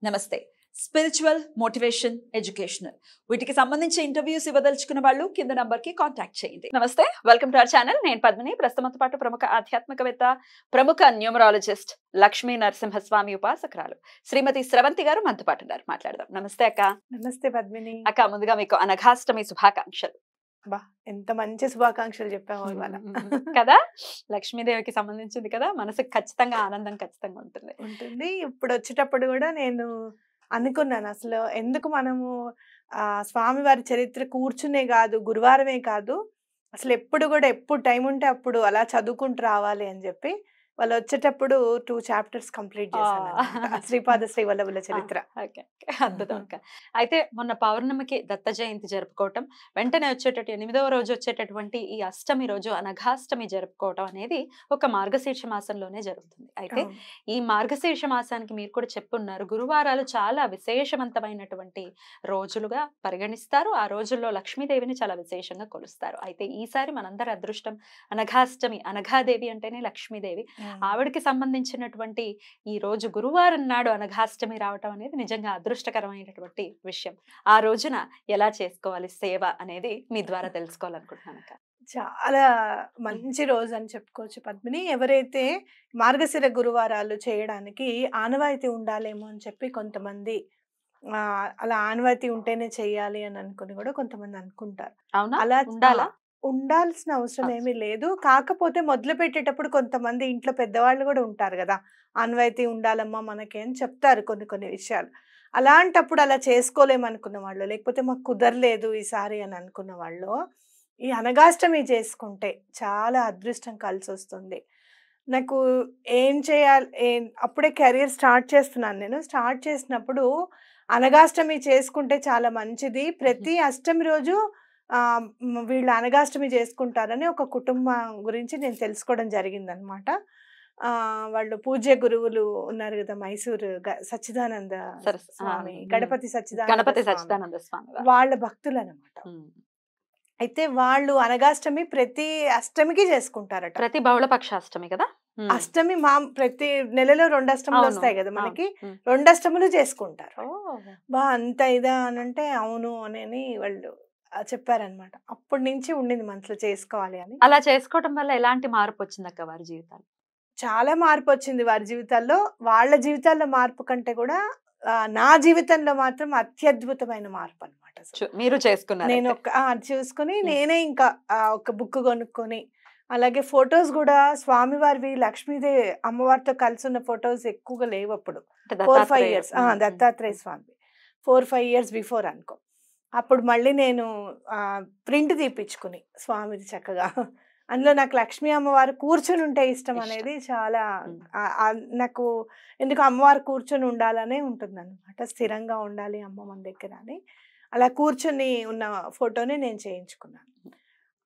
నమస్తే. Spiritual, motivation, educational వీటికి సంబంధించి ఇంటర్వ్యూస్ ఇవ్వదలుచుకున్న వాళ్ళు కింద నంబర్ కి కాంటాక్ట్ చేయండి. నమస్తే, వెల్కమ్ టు అవర్ ఛానల్. నేను పద్మిని. ప్రస్తుతంతో పాటు ప్రముఖ ఆధ్యాత్మికవేత్త, ప్రముఖ న్యూమరాలజిస్ట్ లక్ష్మీ నరసింహస్వామి ఉపాసకురాలు శ్రీమతి స్రవంతి గారు మనతో పాటు ఉన్నారు. మాట్లాడదాం. నమస్తే అక్క. నమస్తే పద్మిని. అక్క, ముందుగా మీకు అనఘాష్టమి శుభాకాంక్షలు. బా, ఎంత మంచి శుభాకాంక్షలు చెప్పాము ఇవాళ కదా. లక్ష్మీదేవికి సంబంధించింది కదా, మనసుకు ఖచ్చితంగా ఆనందం ఖచ్చితంగా ఉంటుంది. ఇప్పుడు వచ్చేటప్పుడు కూడా నేను అనుకున్నాను, అసలు ఎందుకు మనము స్వామివారి చరిత్ర కూర్చునే కాదు, గురువారమే కాదు, అసలు ఎప్పుడు కూడా ఎప్పుడు టైం ఉంటే అప్పుడు అలా చదువుకుంటూ రావాలి అని చెప్పి వాళ్ళు వచ్చేటప్పుడు 2 chapters కంప్లీట్ చేశాను. శ్రీపాద శ్రీవల్లభుల చరిత్ర. అద్భుతం అక్క. అయితే మొన్న పౌర్ణమికి దత్త జయంతి జరుపుకోవటం, వెంటనే వచ్చేటట్టు 8వ రోజు వచ్చేటటువంటి ఈ అష్టమి రోజు అనఘాష్టమి జరుపుకోవటం అనేది ఒక మార్గశీర్ష మాసంలోనే జరుగుతుంది. అయితే ఈ మార్గశీర్ష మాసానికి మీరు కూడా చెప్పున్నారు, గురువారాలు చాలా విశేషవంతమైనటువంటి రోజులుగా పరిగణిస్తారు. ఆ రోజుల్లో లక్ష్మీదేవిని చాలా విశేషంగా కొలుస్తారు. అయితే ఈసారి మనందరి అదృష్టం అనఘాష్టమి. అనఘాదేవి అంటేనే లక్ష్మీదేవి. ఆవిడకి సంబంధించినటువంటి ఈ రోజు గురువారం నాడు అనఘాష్టమి రావటం అనేది నిజంగా అదృష్టకరమైనటువంటి విషయం. ఆ రోజున ఎలా చేసుకోవాలి సేవ అనేది మీ ద్వారా తెలుసుకోవాలనుకుంటున్నాను అక్క. చాలా మంచి రోజు అని చెప్పుకోవచ్చు పద్మిని. ఎవరైతే మార్గశిర గురువారాలు చేయడానికి ఆనవాయితీ ఉండాలేమో అని చెప్పి కొంతమంది అలా ఆనవాయితీ ఉంటేనే చెయ్యాలి అని అనుకుని కూడా కొంతమంది అనుకుంటారు. అలా ఉండాలా? ఉండాల్సిన అవసరం ఏమీ లేదు. కాకపోతే మొదలు పెట్టేటప్పుడు కొంతమంది ఇంట్లో పెద్దవాళ్ళు కూడా ఉంటారు కదా, ఆనవాయితీ ఉండాలమ్మా మనకి అని చెప్తారు కొన్ని విషయాలు. అలాంటప్పుడు అలా చేసుకోలేమనుకున్న వాళ్ళు, లేకపోతే మాకు కుదరలేదు ఈసారి అని అనుకున్న వాళ్ళు ఈ అనఘాష్టమి చేసుకుంటే చాలా అదృష్టం కలిసి వస్తుంది. నాకు ఏం చేయాలి, అప్పుడే కెరీర్ స్టార్ట్ చేస్తున్నాను. నేను స్టార్ట్ చేసినప్పుడు అనఘాష్టమి చేసుకుంటే చాలా మంచిది, ప్రతి అష్టమి రోజు వీళ్ళు అనఘాష్టమి చేసుకుంటారని ఒక కుటుంబం గురించి నేను తెలుసుకోవడం జరిగిందనమాట. వాళ్ళు పూజ్య గురువులు ఉన్నారు కదా, మైసూరు సచ్చిదానంద స్వామి, గణపతి సచ్చిదానంద స్వామి, వాళ్ళ భక్తులు అనమాట. అయితే వాళ్ళు అనఘాష్టమి ప్రతి అష్టమికి చేసుకుంటారట. ప్రతి బహుళపక్షాష్టమి కదా. అష్టమి ప్రతి నెలలో 2 అష్టములు వస్తాయి కదా మనకి, 2 అష్టములు చేసుకుంటారు. అంత ఇదా అని అంటే అవును అని వాళ్ళు చెప్పారనమాట. అప్పటి నుంచి ఉండింది మనసులో చేసుకోవాలి అని. అలా చేసుకోవడం వల్ల ఎలాంటి మార్పు వచ్చింది అక్క వారి జీవితాలు? చాలా మార్పు వచ్చింది వారి జీవితాల్లో. వాళ్ళ జీవితాల్లో మార్పు కంటే కూడా నా జీవితంలో మాత్రం అత్యద్భుతమైన మార్పు అనమాట. మీరు చేసుకున్నారు? నేను చూసుకుని నేనే ఇంకా ఒక బుక్ కొనుక్కొని, అలాగే ఫొటోస్ కూడా స్వామివారివి, లక్ష్మీదేవి అమ్మవారితో కలిసి ఉన్న ఫొటోస్ ఎక్కువగా లేవు అప్పుడు. 4-5 years దత్తాత్రేయ స్వామి 4-5 years బిఫోర్ అనుకో. అప్పుడు మళ్ళీ నేను ప్రింట్ తీపించుకుని స్వామిది చక్కగా, అందులో నాకు లక్ష్మీ అమ్మవారు కూర్చొని ఉంటే ఇష్టం అనేది చాలా నాకు. ఎందుకు అమ్మవారు కూర్చొని ఉండాలనే ఉంటుంది అనమాట, స్థిరంగా ఉండాలి అమ్మ మన దగ్గర అని. అలా కూర్చొని ఉన్న ఫోటోని నేను చేయించుకున్నాను.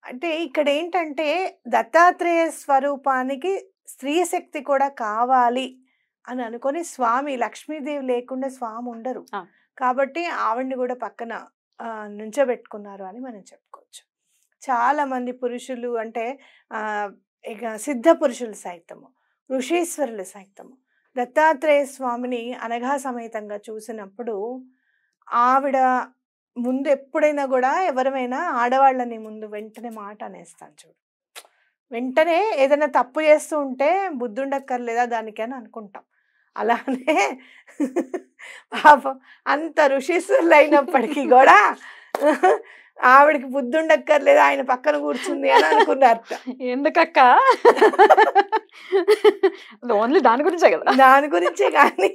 అంటే ఇక్కడ ఏంటంటే దత్తాత్రేయ స్వరూపానికి స్త్రీ శక్తి కూడా కావాలి అని అనుకొని, స్వామి లక్ష్మీదేవి లేకుండా స్వామి ఉండరు కాబట్టి ఆవిడ్ని కూడా పక్కన నుంచోబెట్టుకున్నారు అని మనం చెప్పుకోవచ్చు. చాలా మంది పురుషులు అంటే ఇక సిద్ధ పురుషులు సైతము, ఋషీశ్వరులు సైతము దత్తాత్రేయ స్వామిని అనఘా సమేతంగా చూసినప్పుడు, ఆవిడ ముందు ఎప్పుడైనా కూడా ఎవరైనా ఆడవాళ్ళని ముందు వెంటనే మాట అనేస్తాను చూడు. వెంటనే ఏదైనా తప్పు చేస్తూ ఉంటే బుద్ధి ఉండక్కర్లేదా దానికి అని అనుకుంటాం. అలానే పాపం అంత ఋషీశ్వరులు అయినప్పటికీ కూడా ఆవిడకి బుద్ధి ఉండక్కర్లేదు, ఆయన పక్కన కూర్చుంది అని అనుకున్నారు. ఎందుకక్క? ఓన్లీ దాని గురించే కదా. దాని గురించే, కానీ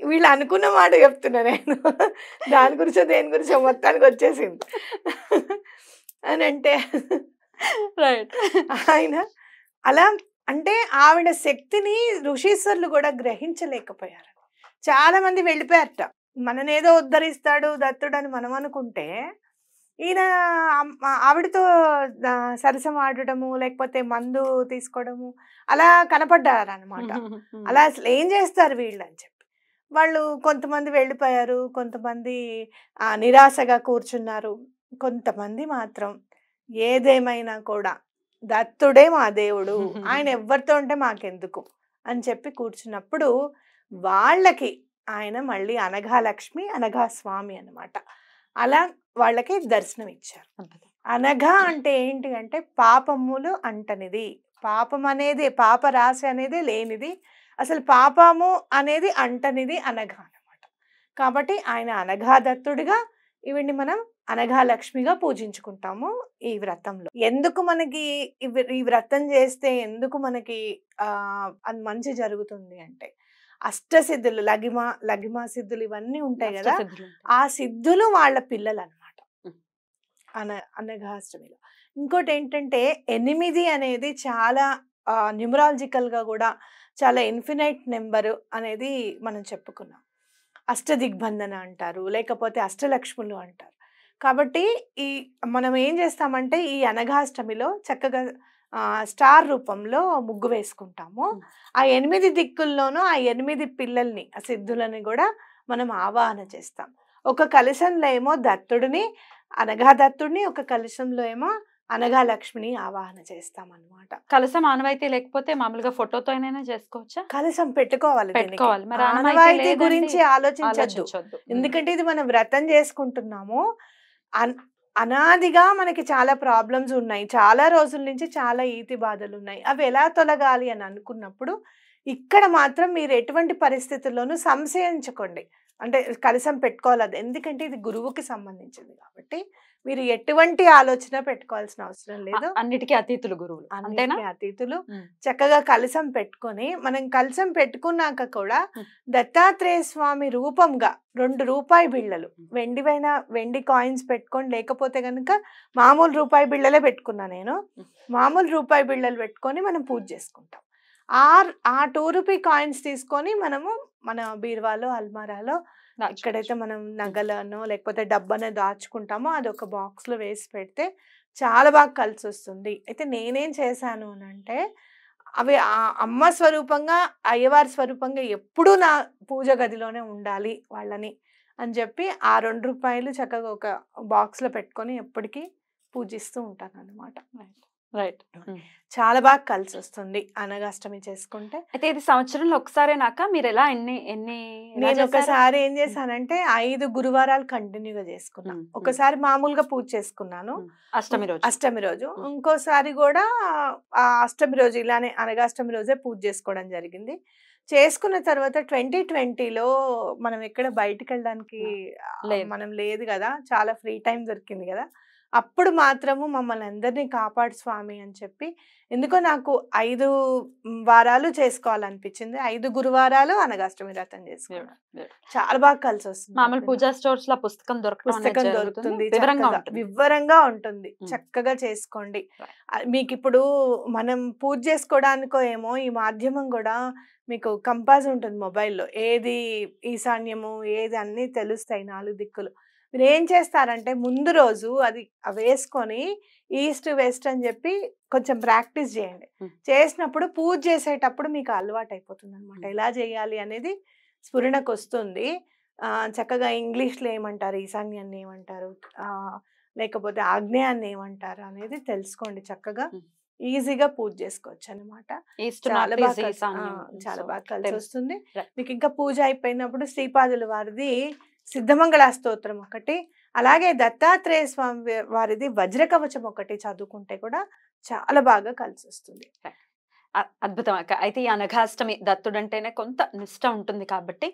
వీళ్ళు అనుకున్న మాట చెప్తున్నా నేను. దాని గురించో దేని గురించో మొత్తానికి వచ్చేసింది అని అంటే ఆయన అలా అంటే ఆవిడ శక్తిని ఋషీశ్వరులు కూడా గ్రహించలేకపోయారు. చాలా మంది వెళ్ళిపోయారట. మననేదో ఉద్ధరిస్తాడు దత్తుడు అని మనం అనుకుంటే, ఈయన ఆవిడతో సరసం ఆడటము, లేకపోతే మందు తీసుకోవడము అలా కనపడ్డారనమాట. అలా అసలు ఏం చేస్తారు వీళ్ళు అని చెప్పి వాళ్ళు కొంతమంది వెళ్ళిపోయారు, కొంతమంది నిరాశగా కూర్చున్నారు, కొంతమంది మాత్రం ఏదేమైనా కూడా దత్తుడే మా దేవుడు, ఆయన ఎవరితో ఉంటే మాకెందుకు అని చెప్పి కూర్చున్నప్పుడు వాళ్ళకి ఆయన మళ్ళీ అనఘా లక్ష్మి అనఘా స్వామి అన్నమాట. అలా వాళ్ళకి దర్శనం ఇచ్చారు. అనఘ అంటే ఏంటి అంటే పాపములు అంటనిది, పాపం అనేది పాప రాశి అనేది లేనిది, అసలు పాపము అనేది అంటనిది అనఘ అన్నమాట. కాబట్టి ఆయన అనఘా దత్తుడిగా ఈవిడ్ని మనం అనఘా లక్ష్మిగా పూజించుకుంటాము ఈ వ్రతంలో. ఎందుకు మనకి ఈ వ్రతం చేస్తే ఎందుకు మనకి అది మంచి జరుగుతుంది అంటే, అష్టసిద్ధులు లఘిమా సిద్ధులు ఇవన్నీ ఉంటాయి కదా, ఆ సిద్ధులు వాళ్ళ పిల్లలు అనమాట అనఘాష్టమిలో. ఇంకోటి ఏంటంటే 8 అనేది చాలా న్యూమరాలజికల్ గా కూడా చాలా ఇన్ఫినైట్ నెంబర్ అనేది మనం చెప్పుకున్నాం. అష్టదిగ్బంధన అంటారు, లేకపోతే అష్టలక్ష్ములు అంటారు. కాబట్టి మనం ఏం చేస్తామంటే ఈ అనఘాష్టమిలో చక్కగా స్టార్ రూపంలో ముగ్గు వేసుకుంటాము. ఆ 8 దిక్కుల్లోనూ ఆ 8 పిల్లల్ని, ఆ సిద్ధులని కూడా మనం ఆవాహన చేస్తాం. ఒక కలశంలో ఏమో దత్తుడిని, అనఘా దత్తుడిని, ఒక కలశంలో ఏమో అనఘా లక్ష్మిని ఆవాహన చేస్తాం అన్నమాట. కలశం ఆనవాయితీ లేకపోతే మామూలుగా ఫోటోతో అయినా చేసుకోవచ్చా? కలశం పెట్టుకోవాలి. మరి ఆనవాయితీ గురించి ఆలోచించొద్దు, ఎందుకంటే ఇది మనం వ్రతం చేసుకుంటున్నాము. అనాదిగా మనకి చాలా ప్రాబ్లమ్స్ ఉన్నాయి, చాలా రోజుల నుంచి చాలా ఈతి బాధలు ఉన్నాయి. అవి ఎలా తొలగాలి అని అనుకున్నప్పుడు ఇక్కడ మాత్రం మీరు ఎటువంటి పరిస్థితుల్లోనూ సంశయించుకోండి. అంటే కలశం పెట్టుకోవాలి, అది ఎందుకంటే ఇది గురువుకి సంబంధించింది కాబట్టి మీరు ఎటువంటి ఆలోచన పెట్టుకోవాల్సిన అవసరం లేదు. అన్నిటికీ అతీతులు గురువులు, అంతేనా? అతీతులు. చక్కగా కలశం పెట్టుకొని, మనం కలశం పెట్టుకున్నాక కూడా దత్తాత్రేయ స్వామి రూపంగా 2 రూపాయి బిళ్ళలు, వెండి కాయిన్స్ పెట్టుకొని, లేకపోతే కనుక మామూలు రూపాయి బిళ్ళలే పెట్టుకున్నా నేను. మామూలు రూపాయి బిళ్ళలు పెట్టుకొని మనం పూజ చేసుకుంటాం. ఆ 2 రూపీ కాయిన్స్ తీసుకొని మనము మన బీరువాలో, అల్మారాలో, ఎక్కడైతే మనం నగలను లేకపోతే డబ్బను దాచుకుంటామో అది ఒక బాక్స్ లో వేసి పెడితే చాలా బాగా కలిసి వస్తుంది. అయితే నేనేం చేశాను అని అంటే, అవి అమ్మ స్వరూపంగా, అయ్యవారి స్వరూపంగా ఎప్పుడూ నా పూజ గదిలోనే ఉండాలి వాళ్ళని అని చెప్పి ఆ 2 రూపాయలు చక్కగా ఒక బాక్స్ లో పెట్టుకొని ఎప్పటికీ పూజిస్తూ ఉంటాను అన్నమాట. రైట్. చాలా బాగా కలిసి వస్తుంది అనఘాష్టమి చేసుకుంటే. అయితే ఇది సంవత్సరంలో ఒకసారేనాక మీరు ఎలా నేను ఒకసారి ఏం చేశానంటే 5 గురువారాలు కంటిన్యూగా చేసుకున్నాను. ఒకసారి మామూలుగా పూజ చేసుకున్నాను అష్టమి రోజు, ఇంకోసారి కూడా అష్టమి రోజు ఇలానే అనఘాష్టమి రోజే పూజ చేసుకోవడం జరిగింది. చేసుకున్న తర్వాత 2020లో మనం ఎక్కడ బయటకు వెళ్ళడానికి మనం లేదు కదా, చాలా ఫ్రీ టైం దొరికింది కదా, అప్పుడు మాత్రము మమ్మల్ని అందరినీ కాపాడు స్వామి అని చెప్పి, ఎందుకో నాకు 5 వారాలు చేసుకోవాలనిపించింది. 5 గురువారాలు అనఘాష్టమి వ్రతం చేసుకున్నాను. చాలా బాగా కలిసి వస్తుంది. మామూలు పూజా స్టోర్స్ లో పుస్తకం దొరుకుతుంది, వివరంగా ఉంటుంది. చక్కగా చేసుకోండి. మీకు ఇప్పుడు మనం పూజ చేసుకోవడానికో ఏమో ఈ మాధ్యమం కూడా మీకు కంపాస్ ఉంటుంది మొబైల్లో, ఏది ఈశాన్యము ఏది అన్నీ తెలుస్తాయి 4 దిక్కులు. మీరు ఏం చేస్తారంటే ముందు రోజు అది వేసుకొని ఈస్ట్ వెస్ట్ అని చెప్పి కొంచెం ప్రాక్టీస్ చేయండి. చేసినప్పుడు పూజ చేసేటప్పుడు మీకు అలవాటు అయిపోతుంది అనమాట. ఎలా చేయాలి అనేది స్ఫురణకు వస్తుంది. చక్కగా ఇంగ్లీష్లో ఏమంటారు, ఈశాన్యాన్ని ఏమంటారు, లేకపోతే ఆగ్నేయాన్ని ఏమంటారు అనేది తెలుసుకోండి. చక్కగా ఈజీగా పూజ చేసుకోవచ్చు అనమాట. చాలా బాగా కలిసి వస్తుంది మీకు. ఇంకా పూజ అయిపోయినప్పుడు శ్రీపాదుల వారిది సిద్ధమంగళ స్తోత్రం ఒకటి, అలాగే దత్తాత్రేయ స్వామి వారిది వజ్రకవచం ఒకటి చదువుకుంటే కూడా చాలా బాగా కలిసి వస్తుంది. అద్భుతం అక్క. అయితే ఈ అనఘాష్టమి దత్తుడు అంటేనే కొంత నిష్ట ఉంటుంది కాబట్టి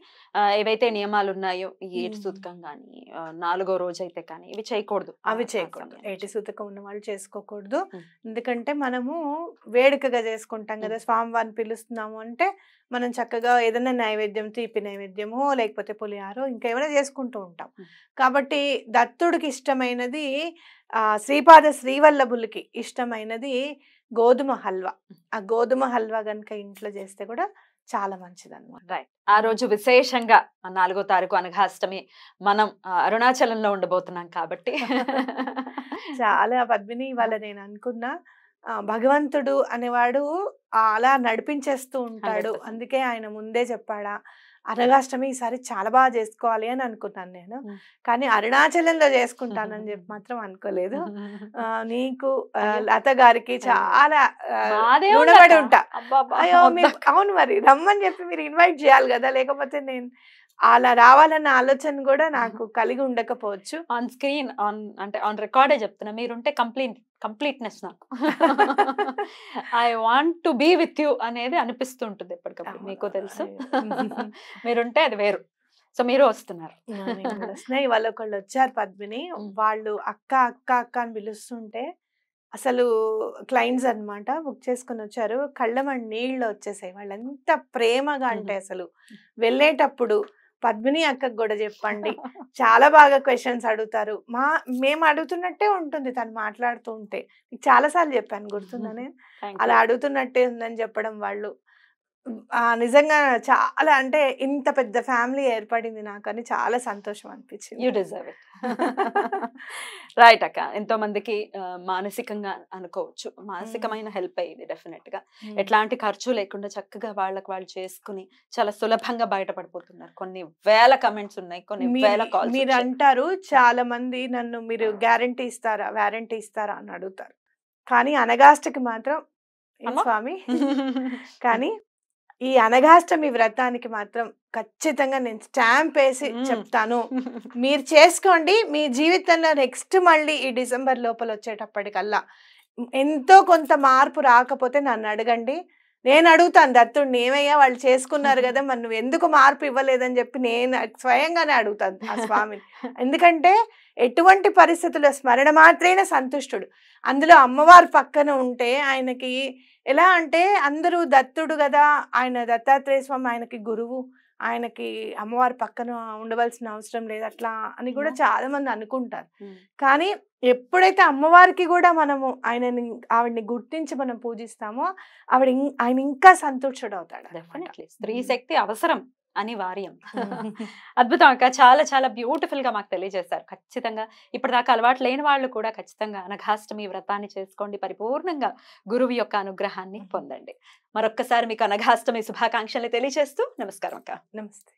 ఏవైతే నియమాలు ఉన్నాయో ఈ 7 సూతకం కానీ 4వ రోజు అయితే కానీ ఇవి చేయకూడదు. అవి చేయకూడదు. 8 సూతకం ఉన్న వాళ్ళు చేసుకోకూడదు. ఎందుకంటే మనము వేడుకగా చేసుకుంటాం కదా, స్వామివారిని పిలుస్తున్నాము అంటే మనం చక్కగా ఏదైనా నైవేద్యం, తీపి నైవేద్యమో లేకపోతే పులిహారో ఇంకేమైనా చేసుకుంటూ ఉంటాం. కాబట్టి దత్తుడికి ఇష్టమైనది, శ్రీపాద శ్రీవల్లభులకి ఇష్టమైనది గోధుమ హల్వా. ఆ గోధుమ హల్వా కనుక ఇంట్లో చేస్తే కూడా చాలా మంచిది అన్నమాట. రైట్. ఆ రోజు విశేషంగా 4వ తారీఖు అనఘాష్టమి మనం అరుణాచలంలో ఉండబోతున్నాం కాబట్టి చాలా పద్మిని ఇవాళ నేను అనుకున్నా, భగవంతుడు అనేవాడు అలా నడిపించేస్తూ ఉంటాడు. అందుకే ఆయన ముందే చెప్పాడా, అనగాష్టమి ఈసారి చాలా బాగా చేసుకోవాలి అని అనుకున్నాను నేను. కానీ అరుణాచలంలో చేసుకుంటానని చెప్పి మాత్రం అనుకోలేదు. నీకు లత గారికి చాలా రుణపడి ఉంటా. అయ్యో అవును, మరి రమ్మని చెప్పి మీరు ఇన్వైట్ చేయాలి కదా, లేకపోతే నేను అలా రావాలన్న ఆలోచన కూడా నాకు కలిగి ఉండకపోవచ్చు. ఆన్ స్క్రీన్ అంటే ఆన్ రికార్డే చెప్తున్నా, మీరుంటే కంప్లీట్నెస్ నాకు. I want to be with you అనేది అనిపిస్తుంటుంది ఎప్పటికప్పుడు, మీకు తెలుసు. మీరుంటే అది వేరు. సో మీరు వస్తున్నారు. ఇవాళ ఒకళ్ళు వచ్చారు పద్మిని, వాళ్ళు అక్క అక్క అక్క అని పిలుస్తుంటే అసలు క్లయింట్స్ అన్నమాట, బుక్ చేసుకుని వచ్చారు. కళ్ళమని నీళ్ళు వచ్చేసాయి. వాళ్ళు ఎంత ప్రేమగా అంటే అసలు వెళ్ళేటప్పుడు పద్మిని అక్కకు కూడా చెప్పండి, చాలా బాగా క్వశ్చన్స్ అడుగుతారు. మేము అడుగుతున్నట్టే ఉంటుంది తను మాట్లాడుతూ ఉంటే. చాలా సార్లు చెప్పాను, గుర్తుందని. అలా అడుగుతున్నట్టే ఉందని చెప్పడం వాళ్ళు. నిజంగా చాలా, అంటే ఇంత పెద్ద ఫ్యామిలీ ఏర్పడింది నాకని చాలా సంతోషం అనిపించింది. You deserve it. రైట్ అక్క. ఎంతో మందికి మానసికంగా అనుకోవచ్చు, మానసికమైన హెల్ప్ అయ్యింది డెఫినెట్ గా. ఎట్లాంటి ఖర్చు లేకుండా చక్కగా వాళ్ళకి వాళ్ళు చేసుకుని చాలా సులభంగా బయటపడిపోతున్నారు. కొన్ని వేల కమెంట్స్ ఉన్నాయి, కొన్ని వేల కాల్స్. మీరు అంటారు చాలా మంది నన్ను, మీరు వారంటీ ఇస్తారా అని అడుగుతారు. కానీ అనగాష్టకి మాత్రం స్వామి కానీ ఈ అనగాష్టమి వ్రతానికి మాత్రం ఖచ్చితంగా నేను స్టాంప్ వేసి చెప్తాను, మీరు చేసుకోండి. మీ జీవితంలో నెక్స్ట్ మళ్ళీ ఈ డిసెంబర్ లోపల వచ్చేటప్పటికల్లా ఎంతో కొంత మార్పు రాకపోతే నన్ను అడగండి, నేను అడుగుతాను దత్తుడిని, ఏమయ్యా వాళ్ళు చేసుకున్నారు కదా, మరి నువ్వు ఎందుకు మార్పు ఇవ్వలేదని చెప్పి నేను స్వయంగానే అడుగుతాను ఆ స్వామిని. ఎందుకంటే ఎటువంటి పరిస్థితుల్లో స్మరణ మాత్రమే సంతుష్టుడు. అందులో అమ్మవారు పక్కన ఉంటే ఆయనకి ఎలా అంటే, అందరూ దత్తుడు కదా, ఆయన దత్తాత్రేయ స్వామి ఆయనకి గురువు, ఆయనకి అమ్మవారి పక్కన ఉండవలసిన అవసరం లేదు అట్లా అని కూడా చాలా మంది అనుకుంటారు. కానీ ఎప్పుడైతే అమ్మవారికి కూడా మనము ఆవిడని గుర్తించి మనం పూజిస్తామో ఆయన ఇంకా సంతుష్టుడు అవుతాడు. డెఫినెట్లీ స్త్రీ శక్తి అవసరం అనివార్యం. అద్భుతం అక్క, చాలా చాలా బ్యూటిఫుల్ గా మాకు తెలియజేశారు. ఖచ్చితంగా ఇప్పటిదాకా అలవాటు లేని వాళ్ళు కూడా ఖచ్చితంగా అనఘాష్టమి వ్రతాన్ని చేసుకోండి, పరిపూర్ణంగా గురువు యొక్క అనుగ్రహాన్ని పొందండి. మరొక్కసారి మీకు అనఘాష్టమి శుభాకాంక్షలు తెలియజేస్తూ నమస్కారం అక్క. నమస్తే.